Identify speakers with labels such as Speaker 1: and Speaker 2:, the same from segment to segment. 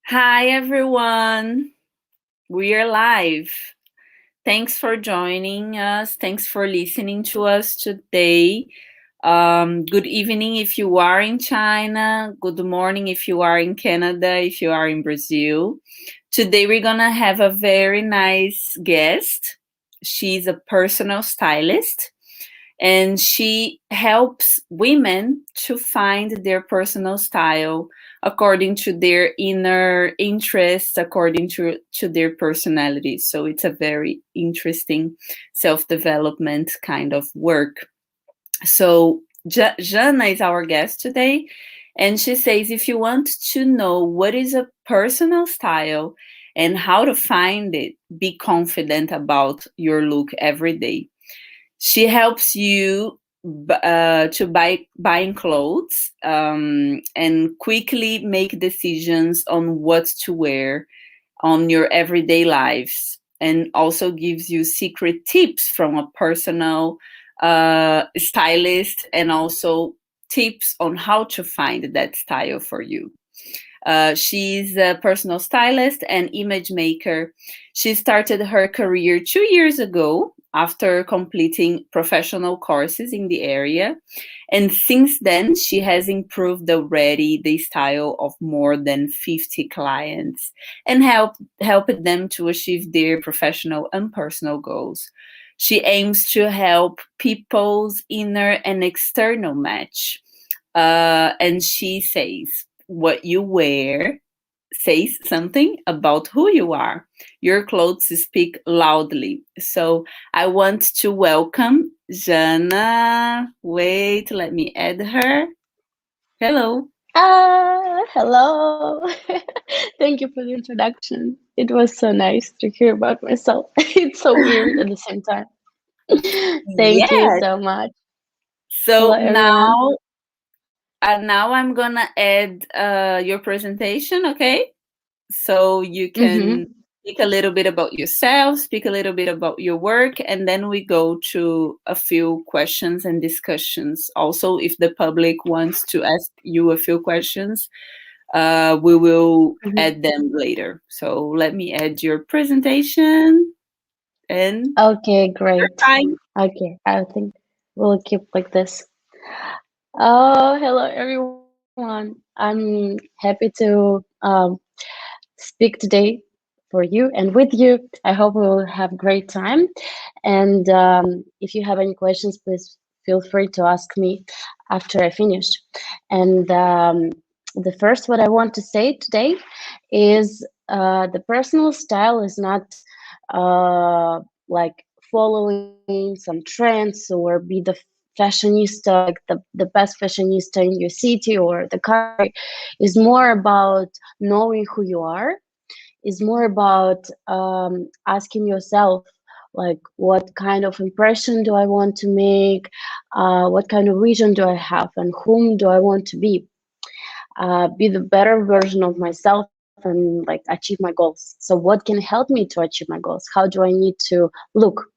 Speaker 1: Hi, everyone. We are live. Thanks for joining us. Thanks for listening to us today. Good evening if you are in China. Good morning if you are in Canada, if you are in Brazil. Today, we're going to have a very nice guest. She's a personal stylist and she helps women to find their personal style according to their inner interests, according to their personality. So it's a very interesting self-development kind of work. So Zhanna is our guest today, and she says if you want to know what is a personal style and how to find it, be confident about your look every day. She helps you to buying clothes and quickly make decisions on what to wear on your everyday lives, and also gives you secret tips from a personal stylist, and also tips on how to find that style for you. She's a personal stylist and image maker. She started her career 2 years ago after completing professional courses in the area. And since then, she has improved already the style of more than 50 clients and helped them to achieve their professional and personal goals. She aims to help people's inner and external match. And she says, what you wear says something about who you are. Your clothes speak loudly. So I want to welcome Zhanna. Wait, let me add her. Hello.
Speaker 2: Hello. Thank you for the introduction. It was so nice to hear about myself. It's so weird at the same time. Thank you
Speaker 1: Yes.
Speaker 2: so much. Hello,
Speaker 1: So
Speaker 2: everyone.
Speaker 1: now I'm gonna add your presentation, okay? So you can
Speaker 2: Mm-hmm.
Speaker 1: speak a little bit about yourself, speak a little bit about your work, and then we go to a few questions and discussions. Also, if the public wants to ask you a few questions, we will
Speaker 2: Mm-hmm.
Speaker 1: add them later. So let me add your presentation and
Speaker 2: Okay,
Speaker 1: your
Speaker 2: great.
Speaker 1: time.
Speaker 2: Okay, I think we'll keep like this. Oh, hello, everyone. I'm happy to speak today for you and with you. I hope we will have great time. And if you have any questions, please feel free to ask me after I finish. And the first, what I want to say today is the personal style is not like following some trends or be the fashionista, like the best fashionista in your city or the country. Is more about knowing who you are, is more about asking yourself like what kind of impression do I want to make, what kind of vision do I have, and whom do I want to be the better version of myself and like achieve my goals. So what can help me to achieve my goals? How do I need to look?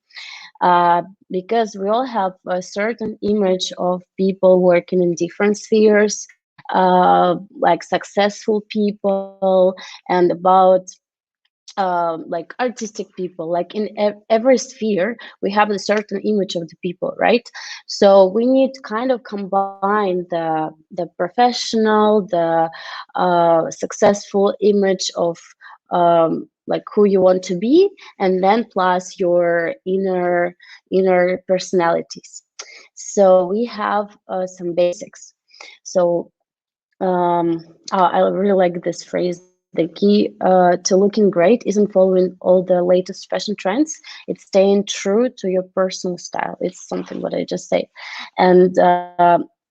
Speaker 2: Because we all have a certain image of people working in different spheres, like successful people, and about like artistic people. Like in every sphere we have a certain image of the people, right? So we need to kind of combine the professional, the successful image of like who you want to be, and then plus your inner personalities. So we have some basics. So I really like this phrase. The key to looking great isn't following all the latest fashion trends. It's staying true to your personal style. It's something what I just said. And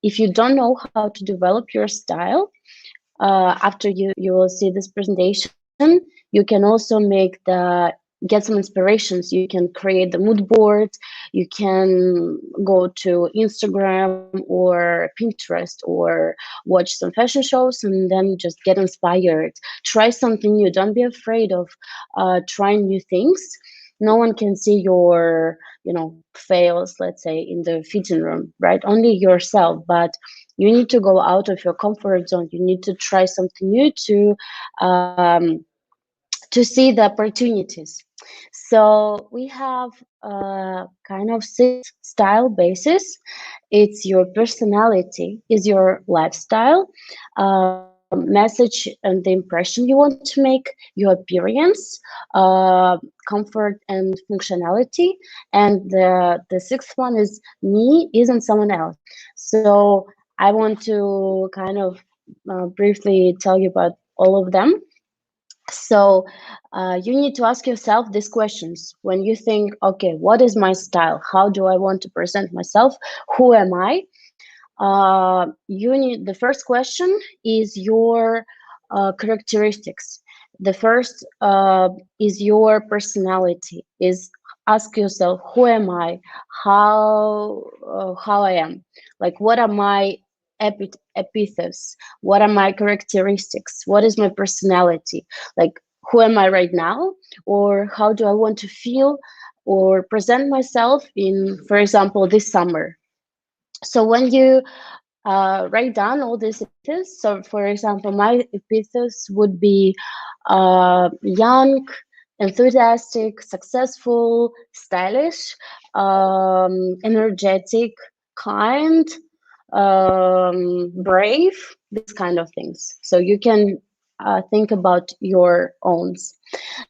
Speaker 2: if you don't know how to develop your style, after you will see this presentation, you can also make the get some inspirations. You can create the mood board, you can go to Instagram or Pinterest or watch some fashion shows and then just get inspired. Try something new. Don't be afraid of trying new things. No one can see your fails, let's say, in the fitting room, right? Only yourself. But You need to go out of your comfort zone. You need to try something new to see the opportunities. So we have kind of 6 style basis. It's your personality, is your lifestyle, message and the impression you want to make, your appearance, uh, comfort and functionality, and the sixth one is me isn't someone else. So I want to kind of briefly tell you about all of them. So you need to ask yourself these questions when you think, okay, what is my style? How do I want to present myself? Who am I? You need the first question is your characteristics. The first is your personality. Is ask yourself, who am I? How I am? Like, what are my epithets? What are my characteristics? What is my personality? Like, who am I right now? Or how do I want to feel or present myself in, for example, this summer? So when you write down all these epithets. So, for example, my epithets would be young, enthusiastic, successful, stylish, energetic, kind, brave, these kind of things. So you can think about your owns.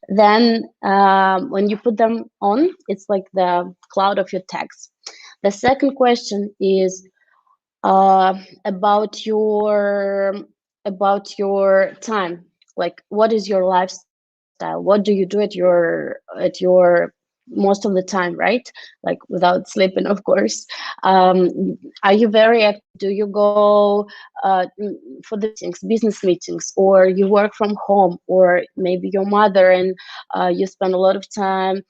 Speaker 2: Then, when you put them on, it's like the cloud of your text. The second question is uh, about your about your time. Like, what is your lifestyle? What do you do at your most of the time, right? Like, without sleeping, of course. Are you very active? Do you go for the meetings, business meetings, or you work from home, or maybe your mother and you spend a lot of time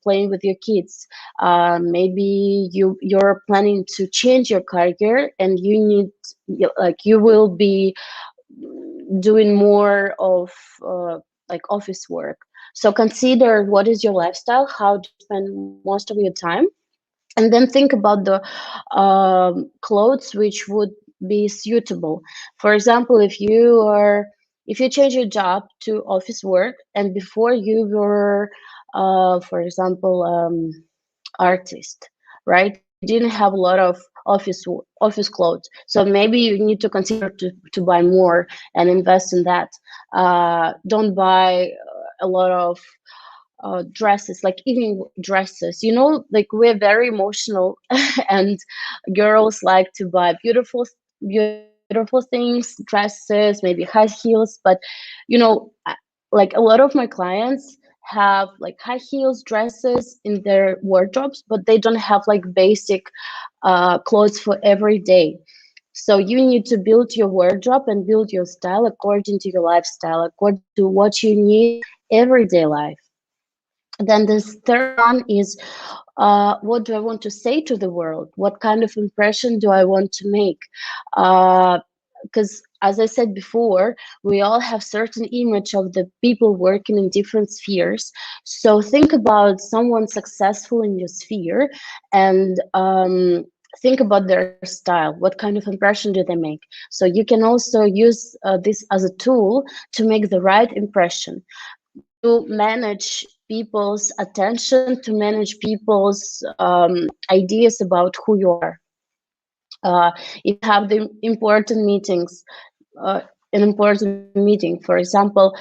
Speaker 2: playing with your kids? Maybe you're planning to change your career and like you will be doing more of like office work. So consider what is your lifestyle, how do you spend most of your time, and then think about the clothes which would be suitable. For example, if you change your job to office work, and before you were for example, artist, right? You didn't have a lot of office clothes, so maybe you need to consider to buy more and invest in that. Don't buy a lot of dresses, like even dresses. Like, we're very emotional, and girls like to buy beautiful things, dresses, maybe high heels. But like, a lot of my clients have like high heels dresses in their wardrobes, but they don't have like basic clothes for every day. So you need to build your wardrobe and build your style according to your lifestyle, according to what you need everyday life. Then this third one is, what do I want to say to the world? What kind of impression do I want to make? Because, as I said before, we all have certain image of the people working in different spheres. So think about someone successful in your sphere, and think about their style. What kind of impression do they make? So you can also use this as a tool to make the right impression, to manage people's attention, to manage people's ideas about who you are. If you have the important meetings, uh, an important meeting, for example,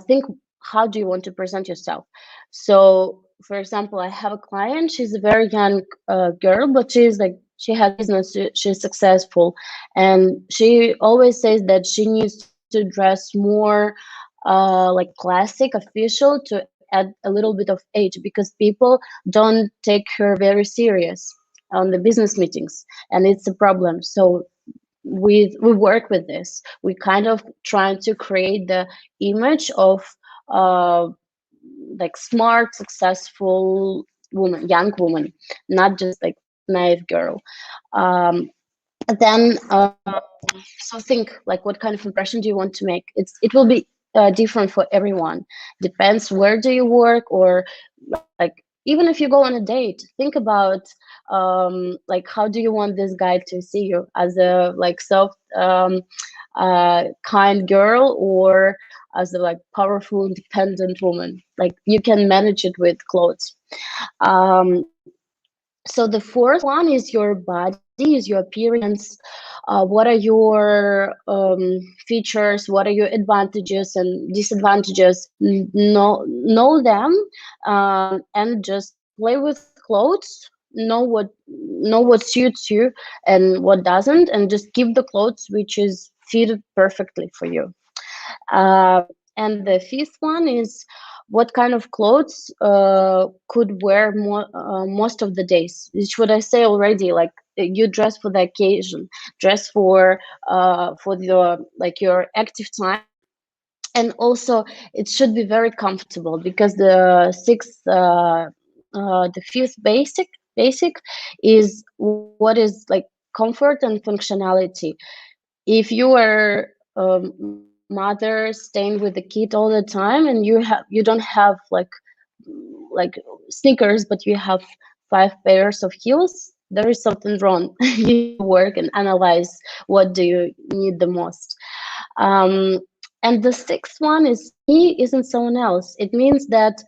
Speaker 2: think, how do you want to present yourself? So, for example, I have a client. She's a very young girl, but she has business. She's successful, and she always says that she needs to dress more like classic, official, to add a little bit of age, because people don't take her very serious on the business meetings, and it's a problem. So we work with this. We kind of trying to create the image of uh, like smart, successful woman, young woman, not just like naive girl. Um, then so think, like, what kind of impression do you want to make? It will be different for everyone. Depends where do you work, or like even if you go on a date, think about like how do you want this guy to see you, as a like soft kind girl, or as a like powerful independent woman. Like you can manage it with clothes. um, so the fourth one is your body, is your appearance. What are your features? What are your advantages and disadvantages? Know them, and just play with clothes. Know what suits you and what doesn't, and just keep the clothes which is fitted perfectly for you. And the fifth one is what kind of clothes could wear most of the days. Should I say already? Like you dress for the occasion, dress for the like your active time, and also it should be very comfortable, because the fifth basic is what is like comfort and functionality. If you are mother staying with the kid all the time, and you don't have like sneakers, but you have 5 pairs of heels, there is something wrong. You need to work and analyze what do you need the most. um, and the sixth one is me isn't someone else. It means that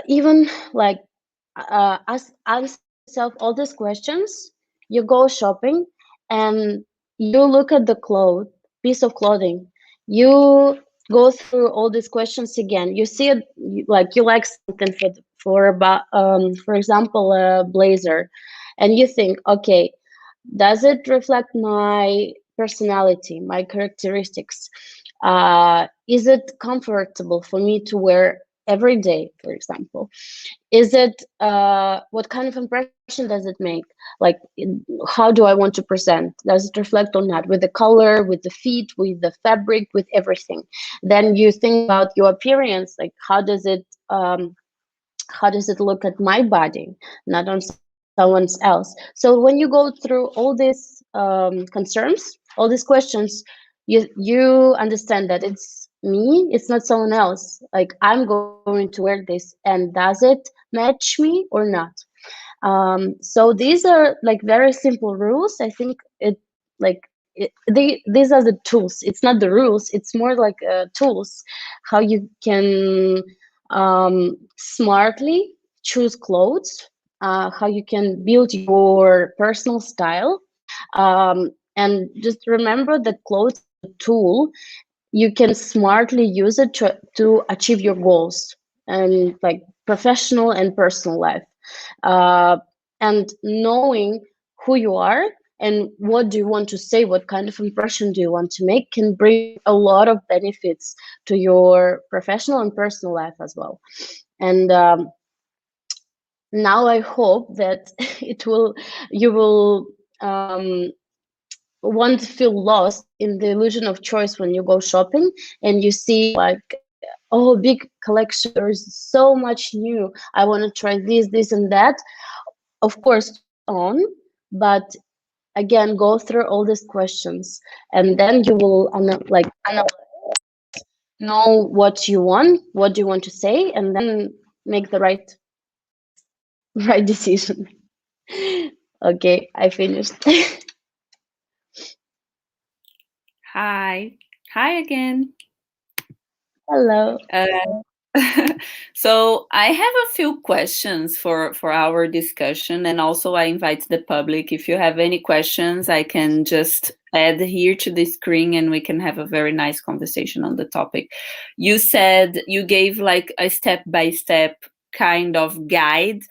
Speaker 2: even like answer yourself all these questions. You go shopping and you look at the piece of clothing. You go through all these questions again. You see it, like you like something for about for example a blazer, and you think, okay, does it reflect my personality, my characteristics? Is it comfortable for me to wear every day, for example? Is it what kind of impression does it make? Like how do I want to present? Does it reflect on that, with the color, with the fit, with the fabric, with everything? Then you think about your appearance, like how does it look at my body, not on someone else? So when you go through all these concerns, all these questions, you understand that it's me, it's not someone else. Like I'm going to wear this, and does it match me or not? So these are like very simple rules. I think these are the tools. It's not the rules. It's more like tools, how you can smartly choose clothes, how you can build your personal style. And just remember that clothes is a tool. You can smartly use it to achieve your goals, and like professional and personal life. uh, and knowing who you are and what do you want to say, what kind of impression do you want to make, can bring a lot of benefits to your professional and personal life as well. And now I hope that you will won't feel lost in the illusion of choice when you go shopping and you see like, oh, big collection, there's so much new, I want to try this and that. Of course, try on, but again, go through all these questions, and then you will know what you want, what do you want to say, and then make the right decision. Okay, I finished.
Speaker 1: Hi. Hi again.
Speaker 2: Hello.
Speaker 1: Uh, so I have a few questions for our discussion, and also I invite the public. If you have any questions, I can just add here to the screen, and we can have a very nice conversation on the topic. You said you gave like a step-by-step kind of guide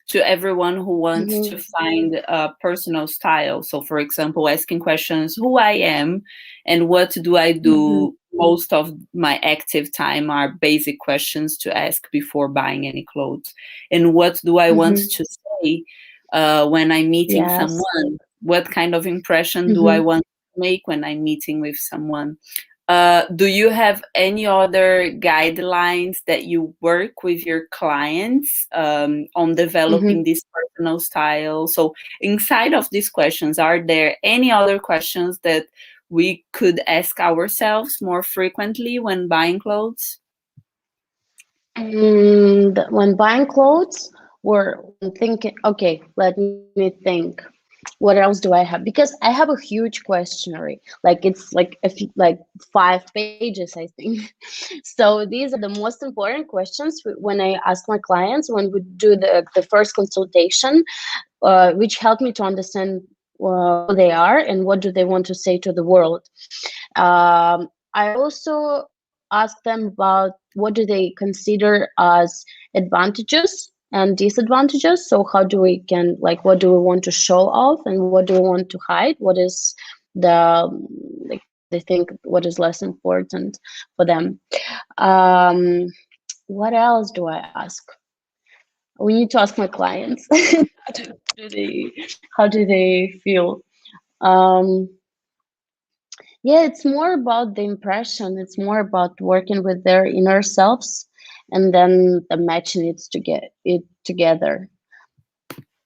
Speaker 1: to everyone who wants to
Speaker 2: Mm-hmm.
Speaker 1: find a personal style. So, for example, asking questions: who I am and what do I
Speaker 2: Mm-hmm.
Speaker 1: do most of my active time are basic questions to ask before buying any clothes. And what do I want
Speaker 2: Mm-hmm.
Speaker 1: to say when I'm meeting
Speaker 2: Yes.
Speaker 1: someone? What kind of impression do I
Speaker 2: Mm-hmm.
Speaker 1: want to make when I'm meeting with someone? Do you have any other guidelines that you work with your clients on developing
Speaker 2: Mm-hmm.
Speaker 1: this personal style? So, inside of these questions, are there any other questions that we could ask ourselves more frequently when buying clothes?
Speaker 2: When buying clothes, or when thinking, okay, let me think. What else do I have? Because I have a huge questionnaire. Like it's like like 5 pages, I think. So these are the most important questions when I ask my clients when we do the first consultation, which help me to understand who they are and what do they want to say to the world. I also ask them about what do they consider as advantages and disadvantages. So how do we can like what do we want to show off and what do we want to hide? What is the like they think what is less important for them. Um, what else do I ask? We need to ask my clients. do they how do they feel? Um, yeah, it's more about the impression. It's more about working with their inner selves, and then the match needs to get it together.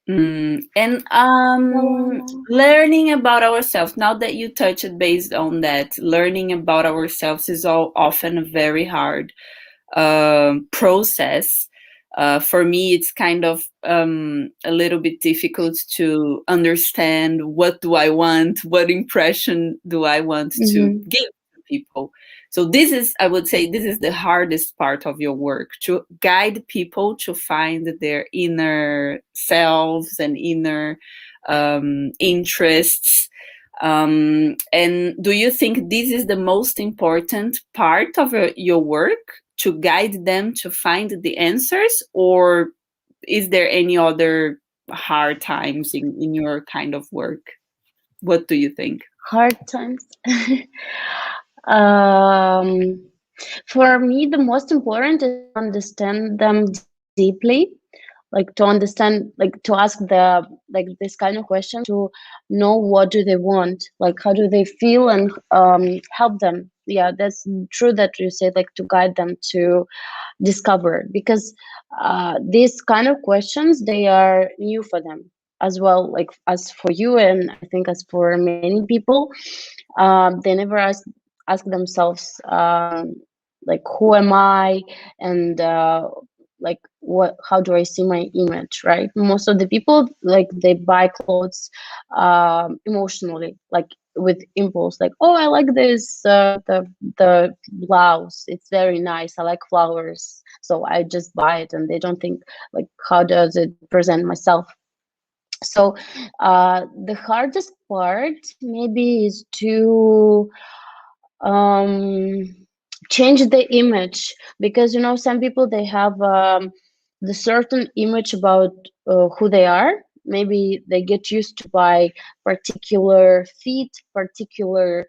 Speaker 1: And
Speaker 2: Yolanda.
Speaker 1: learning about ourselves. Now that you touched based on that, learning about ourselves is all often a very hard process. For me, it's kind of a little bit difficult to understand what do I want, what impression do I want to
Speaker 2: Mm-hmm.
Speaker 1: give to people. So this is, I would say, this is the hardest part of your work, to guide people to find their inner selves and inner interests. And do you think this is the most important part of your work, to guide them to find the answers, or is there any other hard times in your kind of work? What do you think?
Speaker 2: Hard times. um, for me, the most important is to understand them deeply, like to understand, like to ask like this kind of questions to know what do they want, like how do they feel, and help them. Yeah, that's true that you said, like to guide them to discover, because these kind of questions, they are new for them as well, like as for you, and I think as for many people. They never ask themselves, like who am I, and like what how do I see my image, right? Most of the people, like they buy clothes emotionally, like with impulse, like, oh, I like this the blouse, it's very nice, I like flowers, so I just buy it, and they don't think like how does it represent myself. So the hardest part maybe is to um, change the image, because some people, they have the certain image about who they are. Maybe they get used to by particular feet, particular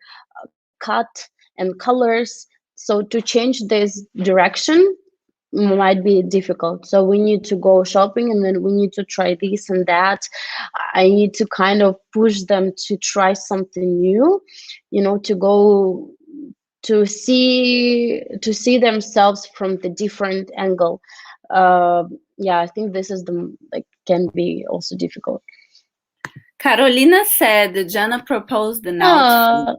Speaker 2: cut and colors. So to change this direction might be difficult. So we need to go shopping, and then we need to try this and that. I need to kind of push them to try something new, to go to see themselves from the different angle. Yeah, I think this is the like can be also difficult.
Speaker 1: Carolina said Jana proposed an outfit
Speaker 2: uh,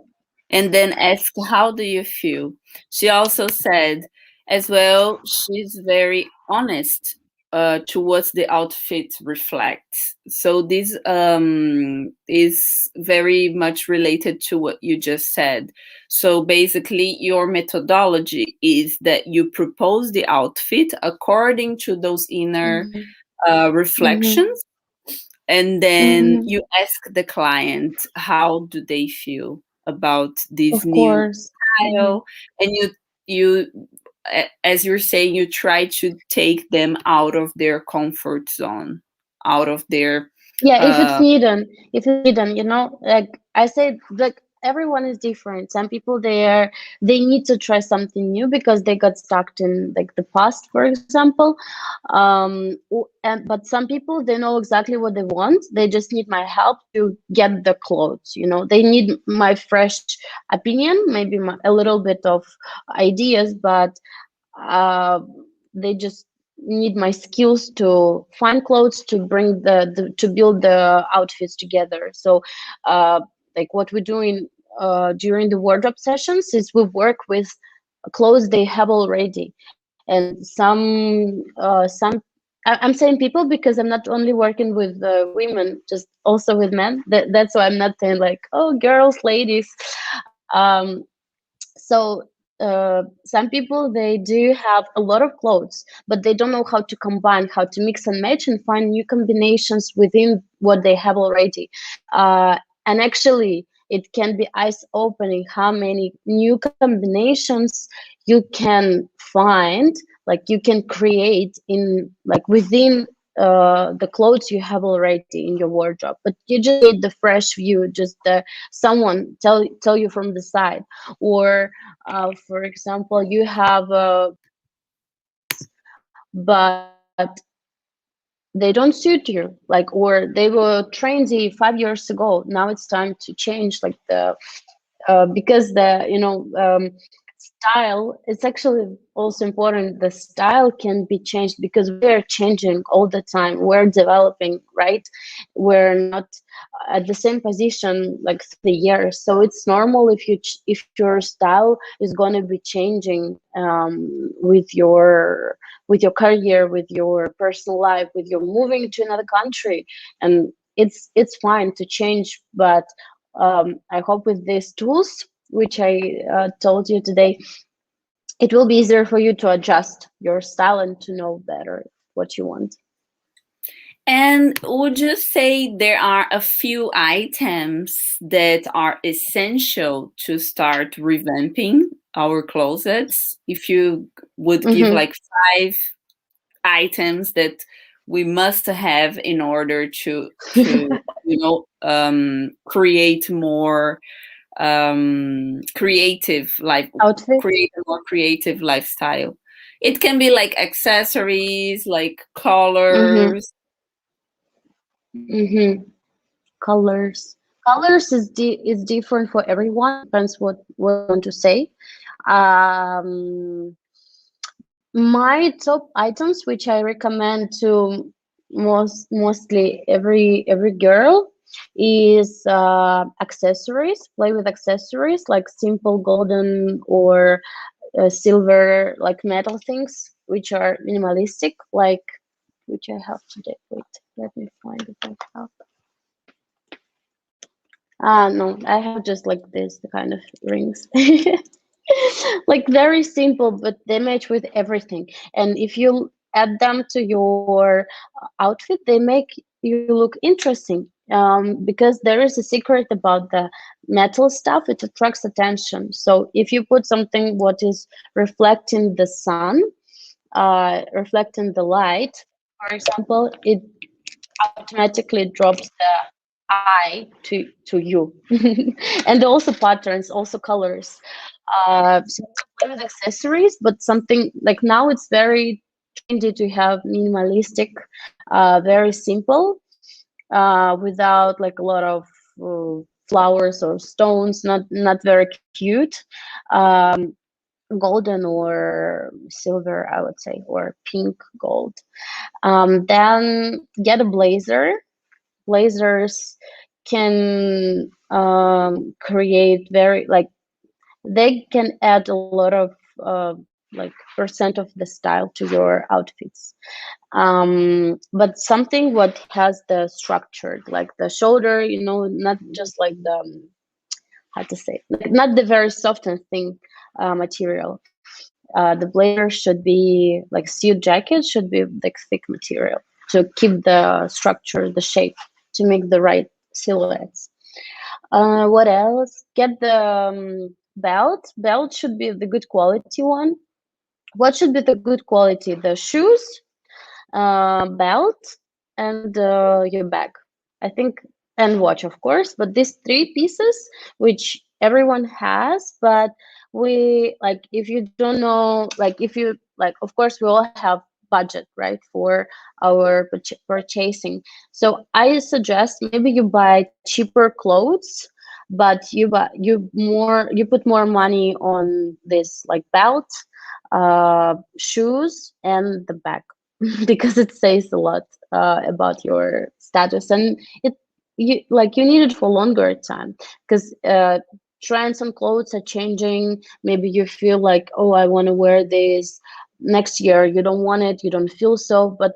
Speaker 1: and then asked, how do you feel? She also said, as well, she's very honest to what the outfit reflects. So this is very much related to what you just said. So basically, your methodology is that you propose the outfit according to those inner
Speaker 2: mhm, mhm,
Speaker 1: reflections, and then
Speaker 2: mhm.
Speaker 1: you ask the client how do they feel about this
Speaker 2: Of
Speaker 1: new
Speaker 2: course. Mhm.
Speaker 1: style, and you as you're saying, you try to take them out of their comfort zone, out of their
Speaker 2: Yeah,
Speaker 1: uh
Speaker 2: if it's needed, like I said, like everyone is different. Some people, they need to try something new because they got stuck in like the past, for example. But some people, they know exactly what they want. They just need my help to get the clothes. They need my fresh opinion, maybe a little bit of ideas, but uh, they just need my skills to find clothes, to bring to build the outfits together. So like what we do during the wardrobe sessions is we work with clothes they have already, And I'm saying people because I'm not only working with women, just also with men. That's why I'm not saying like, oh, girls, ladies. um so some people, they do have a lot of clothes, but they don't know how to combine, how to mix and match and find new combinations within what they have already. uh, and actually it can be eyes opening how many new combinations you can find, like you can create in like within the clothes you have already in your wardrobe. But you just need the fresh view, just someone tell you from the side. Or for example, you have but they don't suit you, like, or they were trendy 5 years ago, now it's time to change, like the because the style, it's actually also important. The style can be changed because we're changing all the time, we're developing, right? We're not at the same position like through the years, so it's normal if if your style is going to be changing with your career, with your personal life, with your moving to another country. And it's fine to change, but I hope with these tools, which I told you today, it will be easier for you to adjust your style and to know better what you want.
Speaker 1: And would you say there are a few items that are essential to start revamping our closets? If you would give
Speaker 2: Mm-hmm.
Speaker 1: like 5 items that we must have in order to create more creative life,
Speaker 2: Outfit.
Speaker 1: create a more creative lifestyle. It can be like accessories, like
Speaker 2: Mm-hmm.
Speaker 1: colors.
Speaker 2: Mm-hmm. Colors is different for everyone. Depends what you want to say. Um, my top items, which I recommend to mostly every girl, is accessories. Play with accessories like simple golden or silver, like metal things, which are minimalistic, like which I have today. Wait, let me find it back up. No, I have just like this, the kind of rings. Like very simple, but they match with everything. And if you add them to your outfit, they make you look interesting. Because there is a secret about the metal stuff, it attracts attention. So if you put something what is reflecting the sun, reflecting the light, for example, it automatically drops the eye to you. And also patterns, also colors. So play with accessories, but something like now it's very trendy to have minimalistic, very simple, without like a lot of flowers or stones, not very cute. um, Golden or silver, I would say, or pink gold. Then get a blazer. Blazers can create very, like, they can add a lot of like percent of the style to your outfits. But something what has the structured, like the shoulder, not just like the how to say, like not the very soft and thin material. The blazer should be like suit jacket should be like thick material to keep the structure, the shape, to make the right silhouettes. What else? Get the belt. Belt should be the good quality one. What should be the good quality? The shoes, belt, and your bag, I think, and watch, of course. But these three pieces, which everyone has, but we like, if you don't know, like if you like, of course, we all have budget, right, for our purchasing. So I suggest maybe you buy cheaper clothes, but you put more money on this, like belt, shoes, and the bag. Because it says a lot about your status, and you need it for longer time, because trends on clothes are changing. Maybe you feel like, oh, I want to wear this next year you don't want it, you don't feel so. But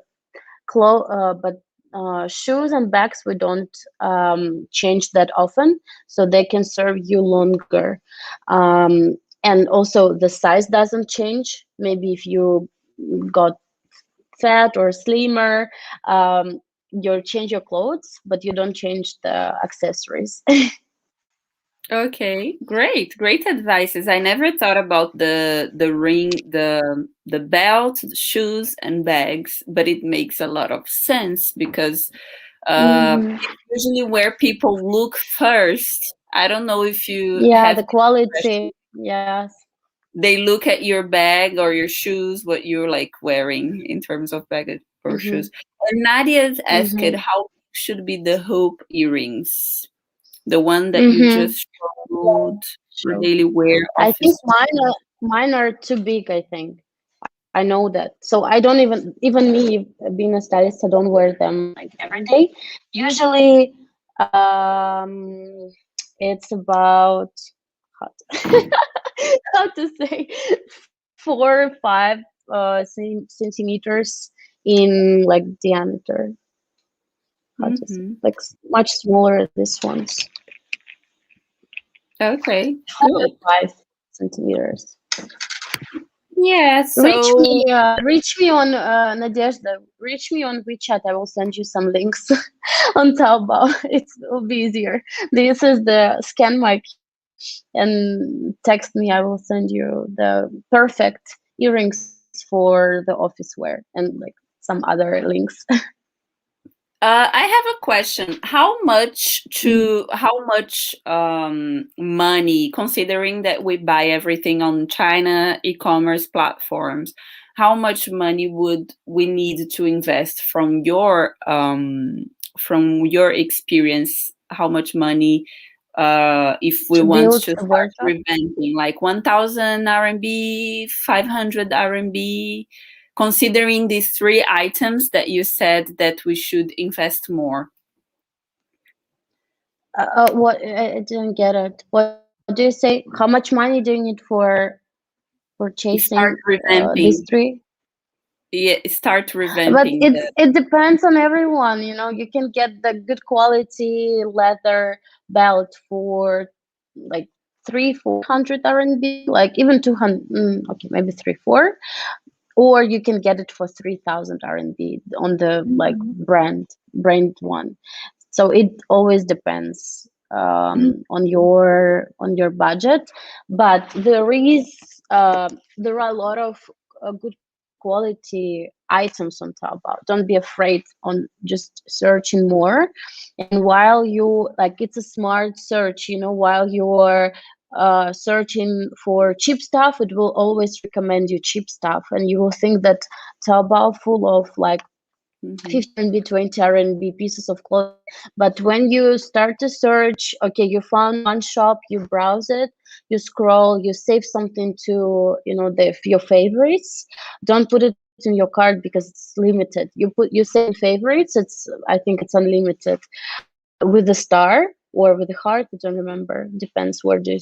Speaker 2: shoes and bags we don't change that often, so they can serve you longer. And also the size doesn't change. Maybe if you got fat or slimmer, you change your clothes, but you don't change the accessories.
Speaker 1: Okay, great advices. I never thought about the ring, the belt, the shoes, and bags, but it makes a lot of sense because
Speaker 2: Hmm.
Speaker 1: it's usually where people look first. I don't know if you
Speaker 2: Yeah,
Speaker 1: have
Speaker 2: the
Speaker 1: this
Speaker 2: quality.
Speaker 1: impression.
Speaker 2: Yes.
Speaker 1: They look at your bag or your shoes, what you're like wearing in terms of bag or
Speaker 2: Hmm.
Speaker 1: shoes. And Nadia's asked
Speaker 2: Hmm.
Speaker 1: how should be the hoop earrings, the one that you
Speaker 2: Hmm.
Speaker 1: just showed for
Speaker 2: Sure.
Speaker 1: daily wear
Speaker 2: I think
Speaker 1: office.
Speaker 2: mine are too big, I think. I know that. So I don't even me being a stylist, I don't wear them like every day. Usually, it's about how to, how to say 4 or 5 centimeters in like diameter. How to say,
Speaker 1: Hmm.
Speaker 2: like much smaller these ones.
Speaker 1: Okay,
Speaker 2: Four or
Speaker 1: good.
Speaker 2: 5 centimeters.
Speaker 1: Yeah, so
Speaker 2: Reach me on Nadezhda. Reach me on WeChat. I will send you some links on Taobao. It will be easier. This is the scan my QR and text me. I will send you the perfect earrings for the office wear and like some other links.
Speaker 1: I have a question. How much money, considering that we buy everything on China e-commerce platforms, how much money would we need to invest from your experience? How much money if we
Speaker 2: To
Speaker 1: want
Speaker 2: build
Speaker 1: to
Speaker 2: a
Speaker 1: start
Speaker 2: wardrobe.
Speaker 1: revamping, like 1,000 RMB, 500 RMB? Considering these three items that you said that we should invest more?
Speaker 2: What I didn't get it. What do you say? How much money do you need for purchasing
Speaker 1: Start
Speaker 2: these
Speaker 1: revamping.
Speaker 2: three?
Speaker 1: Yeah, start
Speaker 2: But
Speaker 1: revamping
Speaker 2: it's
Speaker 1: the.
Speaker 2: it depends on everyone. You know, you can get the good quality leather belt for like 300-400 RMB, like even 200. Okay, maybe 3 4, or you can get it for 3,000 RMB on the like
Speaker 1: Mhm.
Speaker 2: brand one. So it always depends
Speaker 1: Mhm.
Speaker 2: on your budget, but there are a lot of good quality items on Taobao. Don't be afraid on just searching more. And while you like, it's a smart search, you know, while you're searching for cheap stuff, it will always recommend you cheap stuff, and you will think that Taobao full of like
Speaker 1: Mhm.
Speaker 2: 50 RMB, 20 RMB pieces of clothing. But when you start to search, okay, you found one shop, you browse it, you scroll, you save something to, you know, your favorites. Don't put it in your cart because it's limited. You save in favorites. I think it's unlimited. With the star or with the heart, I don't remember. Depends where do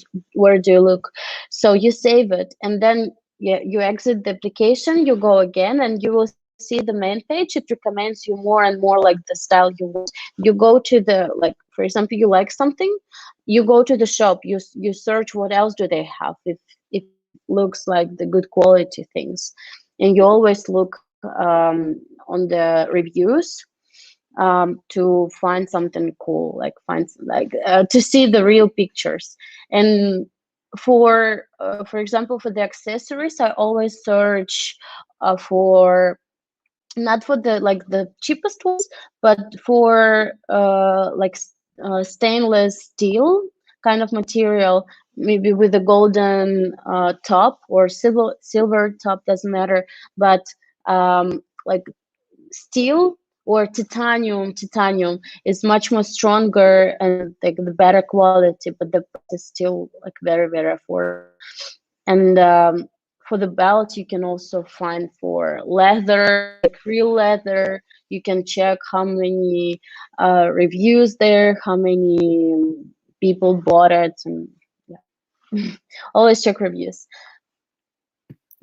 Speaker 2: you look. So you save it, and then yeah, you exit the application, you go again, and you will see the main page. It recommends you more and more like the style you want. You go to the, like, for example, you like something, you go to the shop, you search what else do they have, if it looks like the good quality things, and you always look on the reviews to find something cool, like to see the real pictures. And for example, for the accessories, I always search for, not for the like the cheapest ones, but for stainless steel kind of material, maybe with a golden top or silver top, doesn't matter. But like steel or titanium is much more stronger and like the better quality, but the price is still like very very affordable. And for the belt, you can also find for leather, like real leather. You can check how many reviews there, how many people bought it, and yeah. Always check reviews.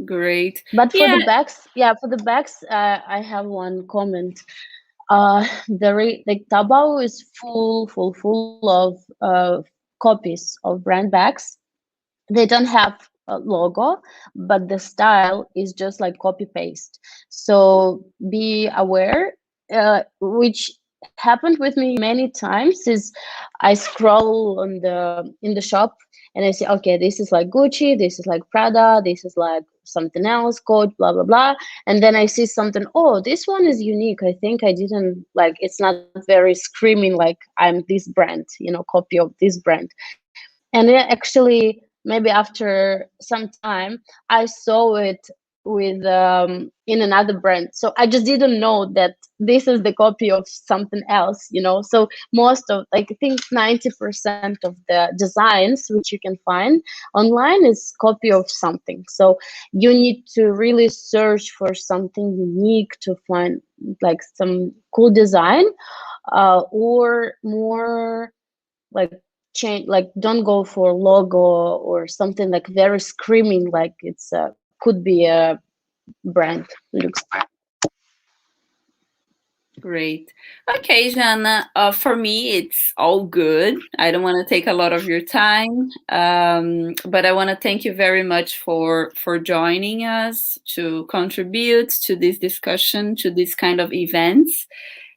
Speaker 1: Great.
Speaker 2: But for the
Speaker 1: Yeah,
Speaker 2: bags, I have one comment. Like Taobao is full of copies of brand bags. They don't have a logo, but the style is just like copy paste. So be aware, which happened with me many times. Is I scroll on the in the shop and I say, okay, this is like Gucci, this is like Prada, this is like something else, Coach, blah blah blah, and then I see something. Oh, this one is unique. I think I didn't like. It's not very screaming like I'm this brand, copy of this brand. And then actually maybe after some time I saw it with in another brand, so I just didn't know that this is the copy of something else, so most of, like, I think 90% of the designs which you can find online is copy of something. So you need to really search for something unique to find like some cool design, or more like change, like don't go for logo or something like very screaming like it's could be a brand looks.
Speaker 1: great. Okay, Jana. For me, it's all good. I don't want to take a lot of your time, but I want to thank you very much for joining us to contribute to this discussion, to this kind of events,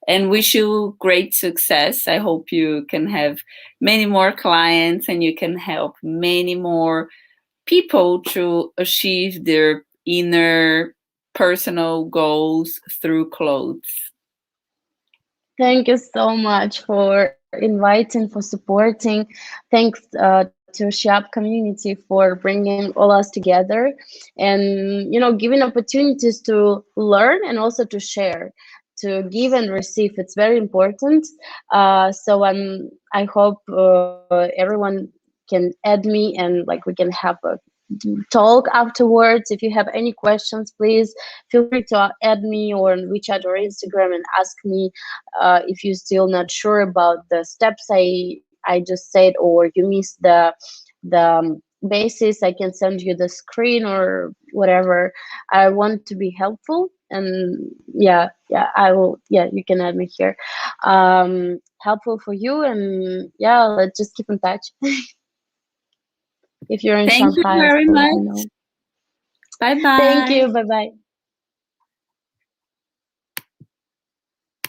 Speaker 1: and wish you great success. I hope you can have many more clients and you can help many more people to achieve their inner personal goals through clothes.
Speaker 2: Thank you so much for inviting, for supporting. Thanks to SheUp Community for bringing all us together, and giving opportunities to learn and also to share, to give and receive. It's very important. So I hope everyone can add me, and like we can have a talk afterwards. If you have any questions, please feel free to add me or reach out or Instagram and ask me if you're still not sure about the steps I just said, or you missed the basis. I can send you the screen or whatever. I want to be helpful, and yeah, I will. Yeah, you can add me here. Helpful for you, and yeah, let's just keep in touch. If you're in
Speaker 1: Thank you
Speaker 2: Shanghai,
Speaker 1: very
Speaker 2: also let me
Speaker 1: much.
Speaker 2: know.
Speaker 1: Bye
Speaker 2: Thank
Speaker 1: bye.
Speaker 2: you. Bye bye.